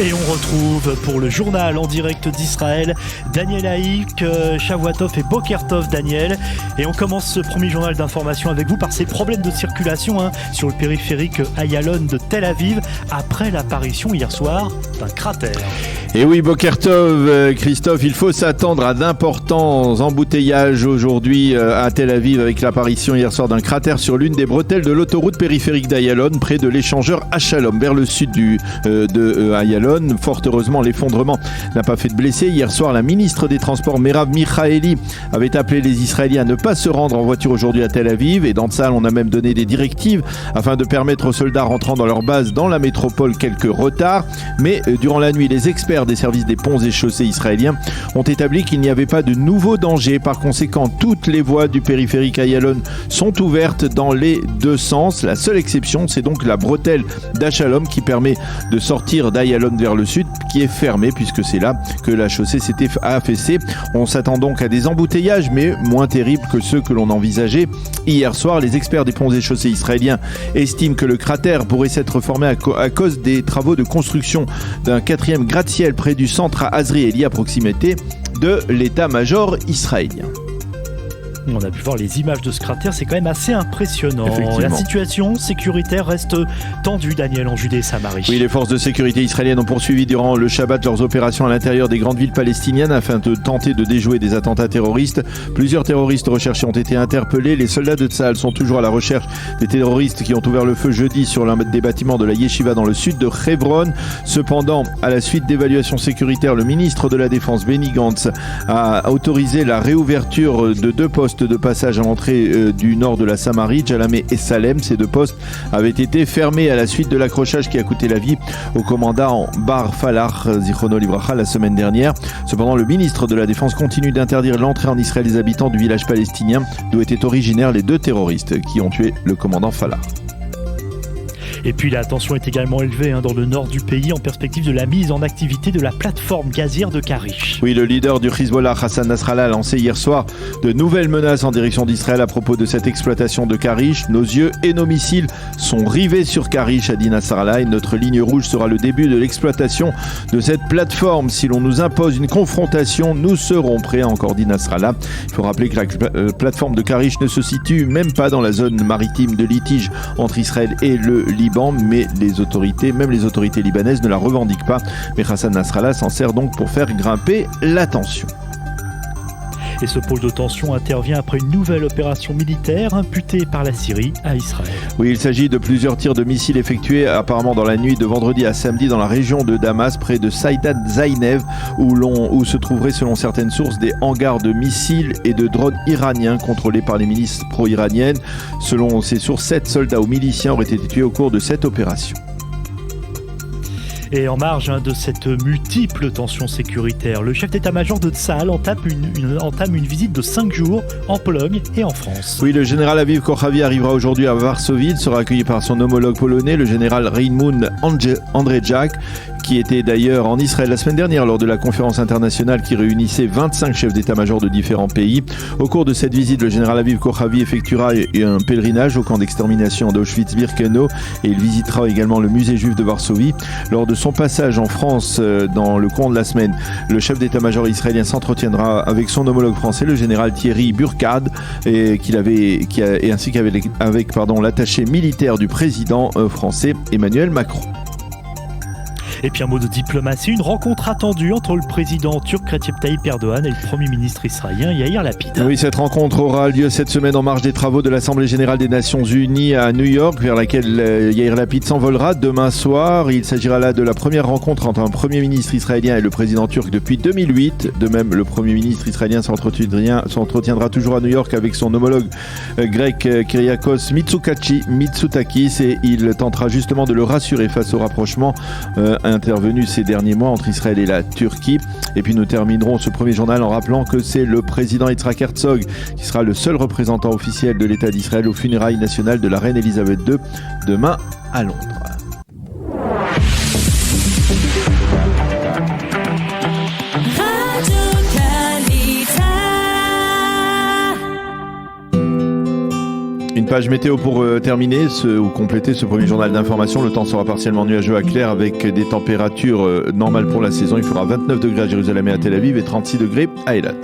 Et on retrouve pour le journal en direct d'Israël Daniel Haïk, Shavuatov et Bokertov Daniel. Et on commence ce premier journal d'information avec vous par ces problèmes de circulation sur le périphérique Ayalon de Tel Aviv après l'apparition hier soir d'un cratère. Et oui, Bokertov, Christophe, il faut s'attendre à d'importants embouteillages aujourd'hui à Tel Aviv avec l'apparition hier soir d'un cratère sur l'une des bretelles de l'autoroute périphérique d'Ayalon près de l'échangeur Shalom vers le sud de Ayalon. Fort heureusement, l'effondrement n'a pas fait de blessés. Hier soir, la ministre des Transports, Merav Michaeli, avait appelé les Israéliens à ne pas se rendre en voiture aujourd'hui à Tel Aviv. Et dans le salle, on a même donné des directives afin de permettre aux soldats rentrant dans leur base dans la métropole quelques retards. Mais durant la nuit, les experts des services des ponts et chaussées israéliens ont établi qu'il n'y avait pas de nouveaux dangers. Par conséquent, toutes les voies du périphérique Ayalon sont ouvertes dans les deux sens. La seule exception, c'est donc la bretelle d'Shalom qui permet de sortir d'Ayalon vers le sud, qui est fermée puisque c'est là que la chaussée s'était affaissée. On s'attend donc à des embouteillages, mais moins terribles que ceux que l'on envisageait hier soir. Les experts des ponts et chaussées israéliens estiment que le cratère pourrait s'être formé à cause des travaux de construction d'un quatrième gratte-ciel près du centre à Azrieli, à proximité de l'état-major israélien. On a pu voir les images de ce cratère, c'est quand même assez impressionnant. La situation sécuritaire reste tendue, Daniel, en Judée et Samarie. Oui, les forces de sécurité israéliennes ont poursuivi durant le Shabbat leurs opérations à l'intérieur des grandes villes palestiniennes afin de tenter de déjouer des attentats terroristes. Plusieurs terroristes recherchés ont été interpellés. Les soldats de Tsahal sont toujours à la recherche des terroristes qui ont ouvert le feu jeudi sur l'un des bâtiments de la Yeshiva dans le sud de Hebron. Cependant, à la suite d'évaluations sécuritaires, le ministre de la Défense, Benny Gantz, a autorisé la réouverture de deux postes de passage à l'entrée du nord de la Samarie, Jalamé et Salem. Ces deux postes avaient été fermés à la suite de l'accrochage qui a coûté la vie au commandant Bar Falah Zichrono Livracha la semaine dernière. Cependant, le ministre de la Défense continue d'interdire l'entrée en Israël des habitants du village palestinien d'où étaient originaires les deux terroristes qui ont tué le commandant Falah. Et puis la tension est également élevée dans le nord du pays en perspective de la mise en activité de la plateforme gazière de Karish. Oui, le leader du Hezbollah, Hassan Nasrallah, a lancé hier soir de nouvelles menaces en direction d'Israël à propos de cette exploitation de Karish. Nos yeux et nos missiles sont rivés sur Karish, a dit Nasrallah, et notre ligne rouge sera le début de l'exploitation de cette plateforme. Si l'on nous impose une confrontation, nous serons prêts, a encore dit Nasrallah. Il faut rappeler que la plateforme de Karish ne se situe même pas dans la zone maritime de litige entre Israël et le Liban, mais même les autorités libanaises ne la revendiquent pas. Mais Hassan Nasrallah s'en sert donc pour faire grimper la tension. Et ce pôle de tension intervient après une nouvelle opération militaire imputée par la Syrie à Israël. Oui, il s'agit de plusieurs tirs de missiles effectués apparemment dans la nuit de vendredi à samedi dans la région de Damas, près de Saïdat Zaïnev, où se trouveraient selon certaines sources des hangars de missiles et de drones iraniens contrôlés par les milices pro-iraniennes. Selon ces sources, 7 soldats ou miliciens auraient été tués au cours de cette opération. Et en marge de cette multiple tension sécuritaire, le chef d'état-major de Tsahal entame une visite de 5 jours en Pologne et en France. Oui, le général Aviv Kochavi arrivera aujourd'hui à Varsovie. Il sera accueilli par son homologue polonais, le général Raymond Andrzejczak, qui était d'ailleurs en Israël la semaine dernière lors de la conférence internationale qui réunissait 25 chefs d'état-major de différents pays. Au cours de cette visite, le général Aviv Kochavi effectuera un pèlerinage au camp d'extermination d'Auschwitz-Birkenau et il visitera également le musée juif de Varsovie. Lors de son passage en France dans le courant de la semaine, le chef d'état-major israélien s'entretiendra avec son homologue français, le général Thierry Burkhard, ainsi qu'avec l'attaché militaire du président français Emmanuel Macron. Et puis un mot de diplomatie, une rencontre attendue entre le président turc Recep Tayyip Erdogan et le Premier ministre israélien Yair Lapid. Oui, cette rencontre aura lieu cette semaine en marge des travaux de l'Assemblée générale des Nations Unies à New York, vers laquelle Yair Lapid s'envolera demain soir. Il s'agira là de la première rencontre entre un Premier ministre israélien et le président turc depuis 2008. De même, le Premier ministre israélien s'entretiendra toujours à New York avec son homologue grec Kyriakos Mitsotakis et il tentera justement de le rassurer face au rapprochement intervenu ces derniers mois entre Israël et la Turquie. Et puis nous terminerons ce premier journal en rappelant que c'est le président Yitzhak Herzog qui sera le seul représentant officiel de l'État d'Israël aux funérailles nationales de la reine Elisabeth II demain à Londres. page météo pour terminer ou compléter ce premier journal d'information. Le temps sera partiellement nuageux à clair avec des températures normales pour la saison. Il fera 29 degrés à Jérusalem et à Tel Aviv et 36 degrés à Eilat.